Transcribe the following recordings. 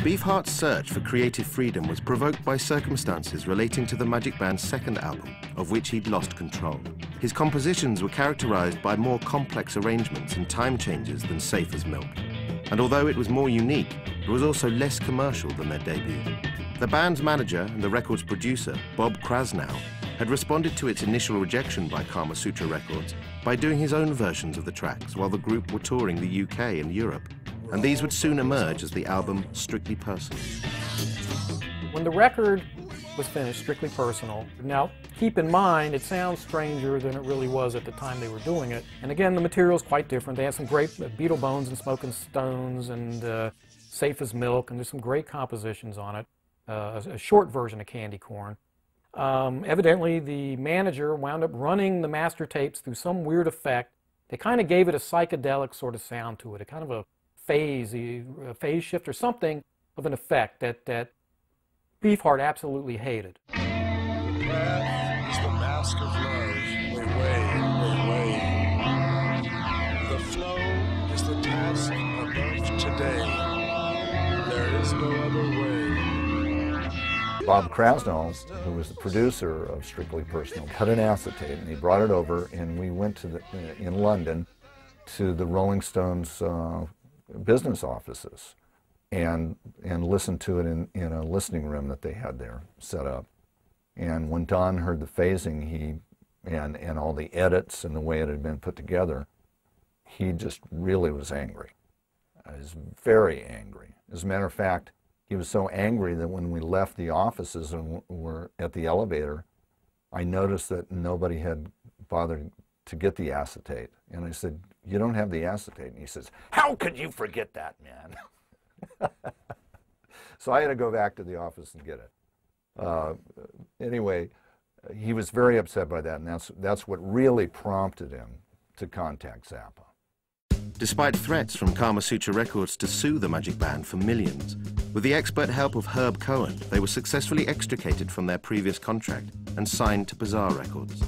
Beefheart's search for creative freedom was provoked by circumstances relating to the Magic Band's second album, of which he'd lost control. His compositions were characterized by more complex arrangements and time changes than Safe as Milk. And although it was more unique, it was also less commercial than their debut. The band's manager and the record's producer, Bob Krasnow, had responded to its initial rejection by Kama Sutra Records by doing his own versions of the tracks while the group were touring the UK and Europe. And these would soon emerge as the album Strictly Personal. When the record was finished, Strictly Personal, now keep in mind it sounds stranger than it really was at the time they were doing it. And again, the material's quite different. They have some great Beetle Bones and Smoking Stones and Safe as Milk, and there's some great compositions on it. A short version of Candy Corn. Evidently, the manager wound up running the master tapes through some weird effect. They kind of gave it a psychedelic sort of sound to it, a kind of a phase shift or something of an effect that Beefheart absolutely hated. The breath is the mask of love. Way. The flow is the task above today. There is no other way. Bob Krasnow, who was the producer of Strictly Personal, cut an acetate and he brought it over, and we went to in London to the Rolling Stones business offices and listened to it in a listening room that they had there set up. And when Don heard the phasing and all the edits and the way it had been put together, he just really was angry. He was very angry. As a matter of fact, he was so angry that when we left the offices and were at the elevator, I noticed that nobody had bothered to get the acetate. And I said, "You don't have the acetate." And he says, "How could you forget that, man?" So I had to go back to the office and get it. Anyway, he was very upset by that, and that's what really prompted him to contact Zappa. Despite threats from Kama Sutra Records to sue the Magic Band for millions, with the expert help of Herb Cohen, they were successfully extricated from their previous contract and signed to Bizarre Records.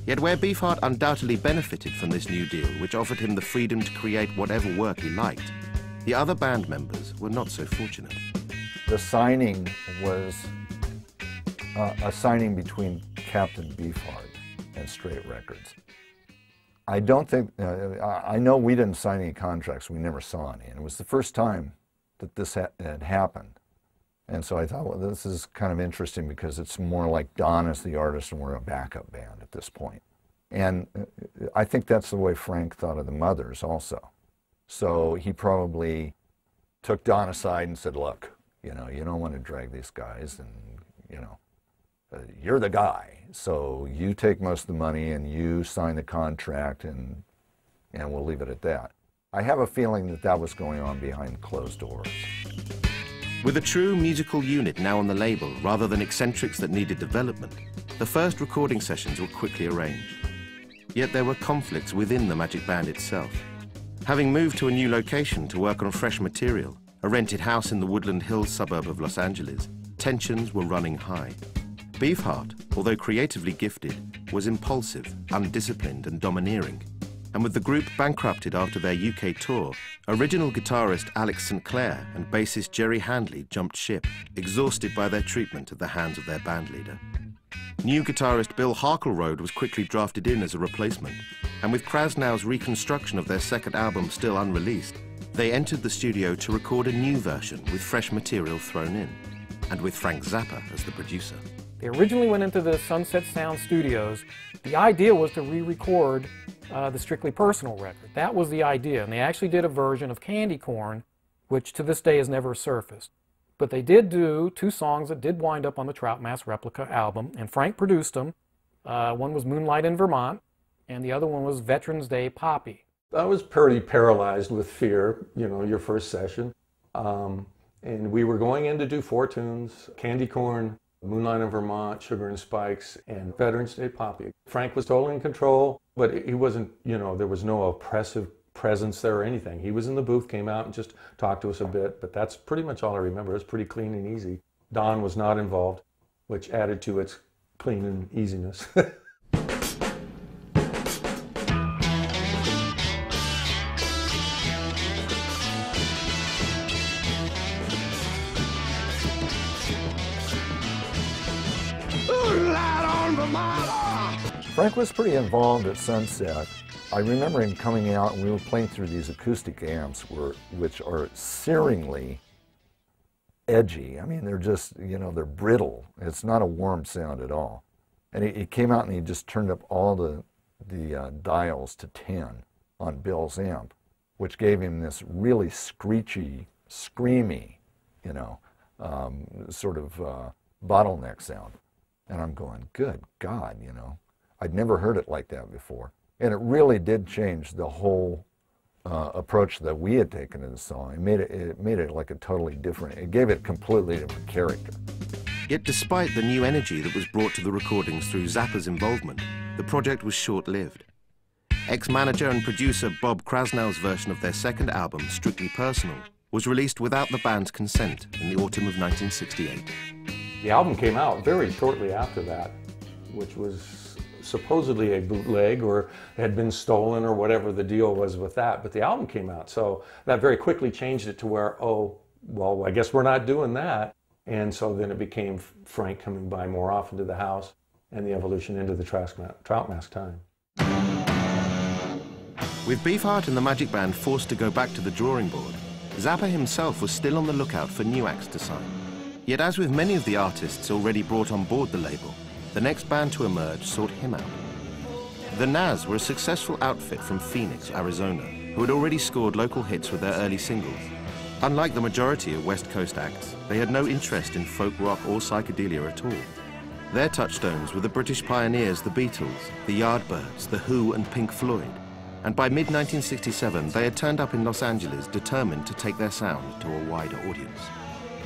Yet where Beefheart undoubtedly benefited from this new deal, which offered him the freedom to create whatever work he liked, the other band members were not so fortunate. The signing was a signing between Captain Beefheart and Straight Records. I don't think, I know we didn't sign any contracts, we never saw any, and it was the first time that this had happened. And so I thought, well, this is kind of interesting because it's more like Don is the artist and we're a backup band at this point. And I think that's the way Frank thought of the Mothers also. So he probably took Don aside and said, "Look, you know, you don't want to drag these guys, and, you know, you're the guy. So you take most of the money and you sign the contract, and we'll leave it at that." I have a feeling that that was going on behind closed doors. With a true musical unit now on the label, rather than eccentrics that needed development, the first recording sessions were quickly arranged. Yet there were conflicts within the Magic Band itself. Having moved to a new location to work on fresh material, a rented house in the Woodland Hills suburb of Los Angeles, tensions were running high. Beefheart, although creatively gifted, was impulsive, undisciplined and domineering. And with the group bankrupted after their UK tour, original guitarist Alex St. Clair and bassist Jerry Handley jumped ship, exhausted by their treatment at the hands of their bandleader. New guitarist Bill HARKLEROAD was quickly drafted in as a replacement, and with Krasnow's reconstruction of their second album still unreleased, they entered the studio to record a new version with fresh material thrown in, and with Frank Zappa as the producer. They originally went into the Sunset Sound Studios. The idea was to re-record the Strictly Personal record. That was the idea, and they actually did a version of Candy Corn, which to this day has never surfaced. But they did do two songs that did wind up on the Trout Mask Replica album, and Frank produced them. One was Moonlight in Vermont, and the other one was Veterans Day Poppy. I was pretty paralyzed with fear, you know, your first session. And we were going in to do 4 tunes, Candy Corn, Moonlight in Vermont, Sugar and Spikes, and Veterans Day Poppy. Frank was totally in control, but he wasn't, you know, there was no oppressive presence there or anything. He was in the booth, came out and just talked to us a bit, but that's pretty much all I remember. It was pretty clean and easy. Don was not involved, which added to its clean and easiness. Frank was pretty involved at Sunset. I remember him coming out and we were playing through these acoustic amps which are searingly edgy. I mean, they're just, you know, they're brittle. It's not a warm sound at all. And he came out and he just turned up all the dials to 10 on Bill's amp, which gave him this really screechy, screamy, you know, sort of bottleneck sound. And I'm going, good God, you know. I'd never heard it like that before. And it really did change the whole approach that we had taken to the song. It made it like a totally different, it gave it completely different character. Yet despite the new energy that was brought to the recordings through Zappa's involvement, the project was short-lived. Ex-manager and producer Bob Krasnow's version of their second album, Strictly Personal, was released without the band's consent in the autumn of 1968. The album came out very shortly after that, which was supposedly a bootleg or had been stolen or whatever the deal was with that, but the album came out. So that very quickly changed it to where, oh, well, I guess we're not doing that. And so then it became Frank coming by more often to the house and the evolution into the Trout Mask time. With Beefheart and the Magic Band forced to go back to the drawing board, Zappa himself was still on the lookout for new acts to sign. Yet as with many of the artists already brought on board the label, the next band to emerge sought him out. The Nazz were a successful outfit from Phoenix, Arizona, who had already scored local hits with their early singles. Unlike the majority of West Coast acts, they had no interest in folk rock or psychedelia at all. Their touchstones were the British pioneers, the Beatles, the Yardbirds, the Who and Pink Floyd. And by mid-1967, they had turned up in Los Angeles determined to take their sound to a wider audience.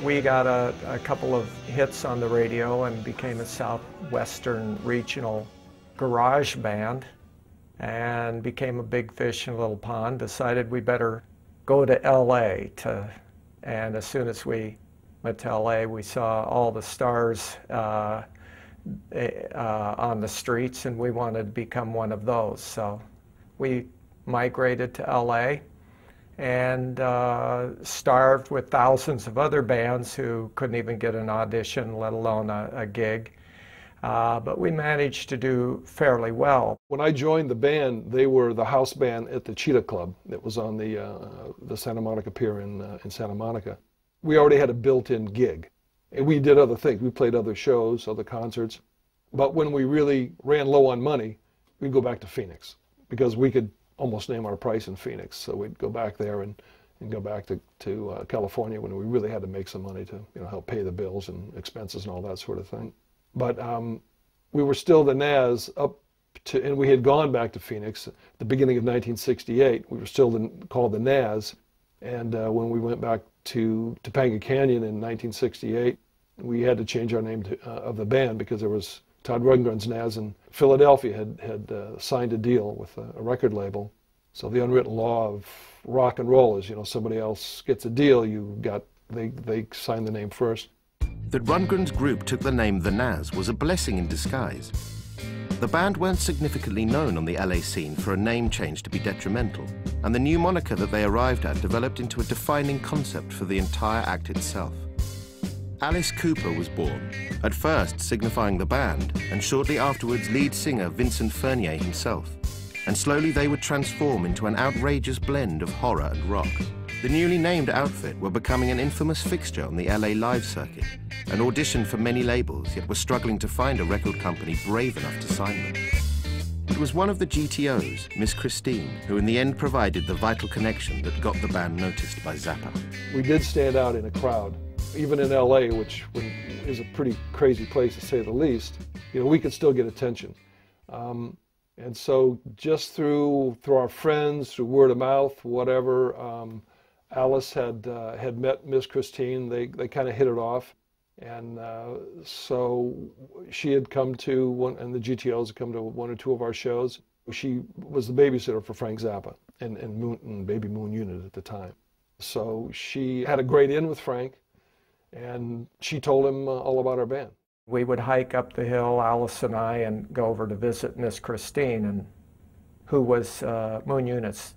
We got a couple of hits on the radio and became a southwestern regional garage band and became a big fish in a little pond. Decided we better go to LA and as soon as we went to LA, we saw all the stars on the streets and we wanted to become one of those. So we migrated to LA and starved with thousands of other bands who couldn't even get an audition, let alone a gig. But we managed to do fairly well. When I joined the band, they were the house band at the Cheetah Club that was on the Santa Monica Pier in Santa Monica. We already had a built-in gig, and we did other things. We played other shows, other concerts. But when we really ran low on money, we'd go back to Phoenix, because we could almost name our price in Phoenix. So we'd go back there and go back to California when we really had to make some money to help pay the bills and expenses and all that sort of thing. But we were still the Nazz and we had gone back to Phoenix at the beginning of 1968. We were still called the Nazz. And when we went back to Topanga Canyon in 1968, we had to change our name of the band because there was Todd Rundgren's Nazz in Philadelphia had signed a deal with a record label. So the unwritten law of rock and roll is, somebody else gets a deal, they sign the name first. That Rundgren's group took the name The Nazz was a blessing in disguise. The band weren't significantly known on the LA scene for a name change to be detrimental, and the new moniker that they arrived at developed into a defining concept for the entire act itself. Alice Cooper was born, at first signifying the band, and shortly afterwards lead singer Vincent Furnier himself. And slowly they would transform into an outrageous blend of horror and rock. The newly named outfit were becoming an infamous fixture on the LA live circuit, and auditioned for many labels, yet were struggling to find a record company brave enough to sign them. It was one of the GTOs, Miss Christine, who in the end provided the vital connection that got the band noticed by Zappa. We did stand out in a crowd. Even in LA, which is a pretty crazy place to say the least, we could still get attention. And so just through our friends, through word of mouth, whatever, Alice had met Miss Christine. They kind of hit it off. And so she had come to and the GTOs had come to one or two of our shows. She was the babysitter for Frank Zappa and Baby Moon Unit at the time. So she had a great in with Frank. And she told him all about our band. We would hike up the hill, Alice and I, and go over to visit Miss Christine, who was Moon Unit's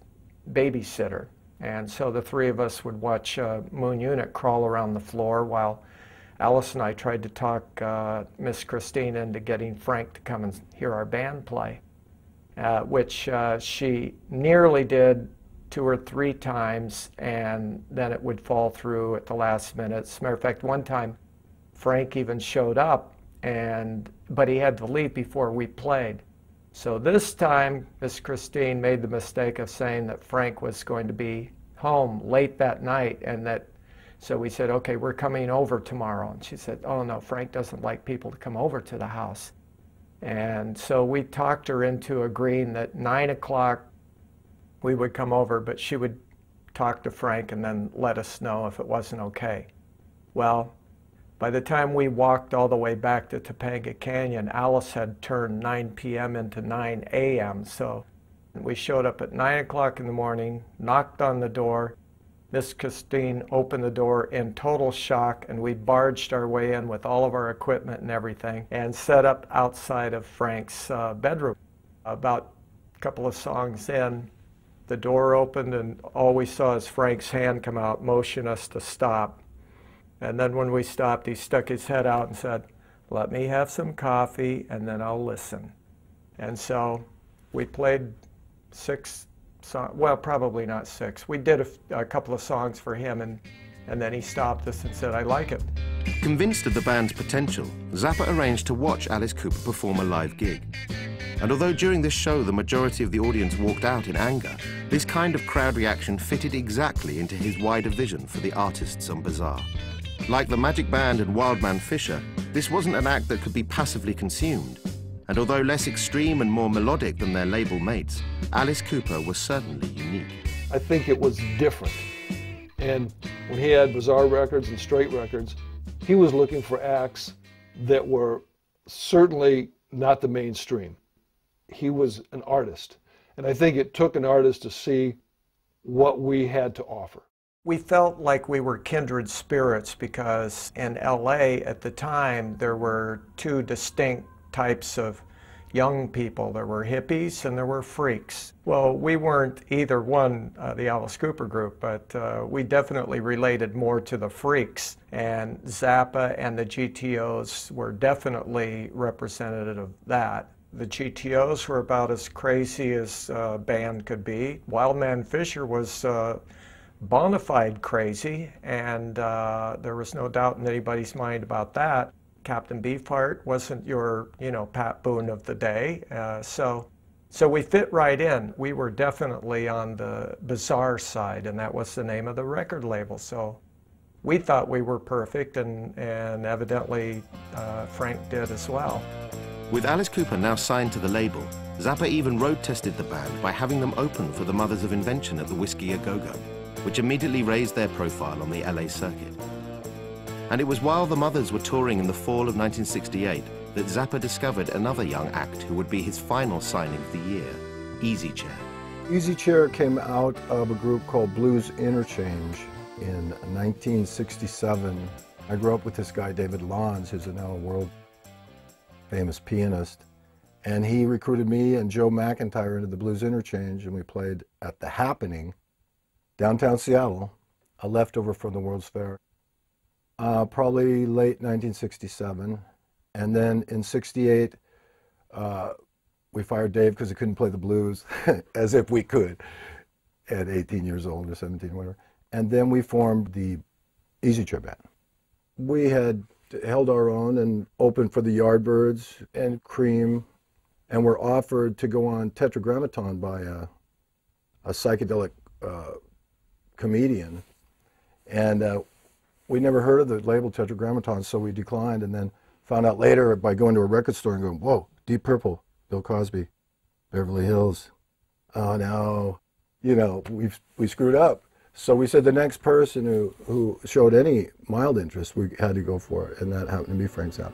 babysitter. And so the three of us would watch Moon Unit crawl around the floor while Alice and I tried to talk Miss Christine into getting Frank to come and hear our band play, which she nearly did 2 or 3 times, and then it would fall through at the last minute. As a matter of fact, one time Frank even showed up, but he had to leave before we played. So this time, Miss Christine made the mistake of saying that Frank was going to be home late that night, and so we said, okay, we're coming over tomorrow. And she said, oh no, Frank doesn't like people to come over to the house. And so we talked her into agreeing that 9 o'clock we would come over, but she would talk to Frank and then let us know if it wasn't okay. Well, by the time we walked all the way back to Topanga Canyon, Alice had turned 9 p.m. into 9 a.m. So we showed up at 9 o'clock in the morning, knocked on the door. Miss Christine opened the door in total shock, and we barged our way in with all of our equipment and everything and set up outside of Frank's bedroom. About a couple of songs in, the door opened, and all we saw is Frank's hand come out, motion us to stop. And then when we stopped, he stuck his head out and said, let me have some coffee and then I'll listen. And so we played 6 songs, well, probably not 6. We did a couple of songs for him, and then he stopped us and said, I like it. Convinced of the band's potential, Zappa arranged to watch Alice Cooper perform a live gig. And although during this show the majority of the audience walked out in anger, this kind of crowd reaction fitted exactly into his wider vision for the artists on Bizarre. Like the Magic Band and Wildman Fisher, this wasn't an act that could be passively consumed. And although less extreme and more melodic than their label mates, Alice Cooper was certainly unique. I think it was different. And when he had Bizarre Records and Straight Records, he was looking for acts that were certainly not the mainstream. He was an artist. And I think it took an artist to see what we had to offer. We felt like we were kindred spirits because in LA at the time there were 2 distinct types of young people. There were hippies and there were freaks. Well, we weren't either one, the Alice Cooper group, but we definitely related more to the freaks. And Zappa and the GTOs were definitely representative of that. The GTOs were about as crazy as a band could be. Wildman Fisher was bona fide crazy, and there was no doubt in anybody's mind about that. Captain Beefheart wasn't your, Pat Boone of the day, so we fit right in. We were definitely on the Bizarre side, and that was the name of the record label. So we thought we were perfect, and evidently Frank did as well. With Alice Cooper now signed to the label, Zappa even road-tested the band by having them open for the Mothers of Invention at the Whiskey A Go-Go, which immediately raised their profile on the LA circuit. And it was while the Mothers were touring in the fall of 1968 that Zappa discovered another young act who would be his final signing of the year, Easy Chair. Easy Chair came out of a group called Blues Interchange in 1967. I grew up with this guy, David Lons, who's now a world-famous pianist. And he recruited me and Joe McIntyre into the Blues Interchange, and we played at The Happening, downtown Seattle, a leftover from the World's Fair. Probably late 1967. And then in 68, we fired Dave because he couldn't play the blues, as if we could, at 18 years old or 17, whatever. And then we formed the Easy Chair Band. We had held our own and opened for the Yardbirds and Cream, and were offered to go on Tetragrammaton by a psychedelic comedian. And we never heard of the label Tetragrammaton, so we declined, and then found out later by going to a record store and going, whoa, Deep Purple, Bill Cosby, Beverly Hills. Oh no, we screwed up. So we said the next person who showed any mild interest, we had to go for it, and that happened to be Frank Zappa.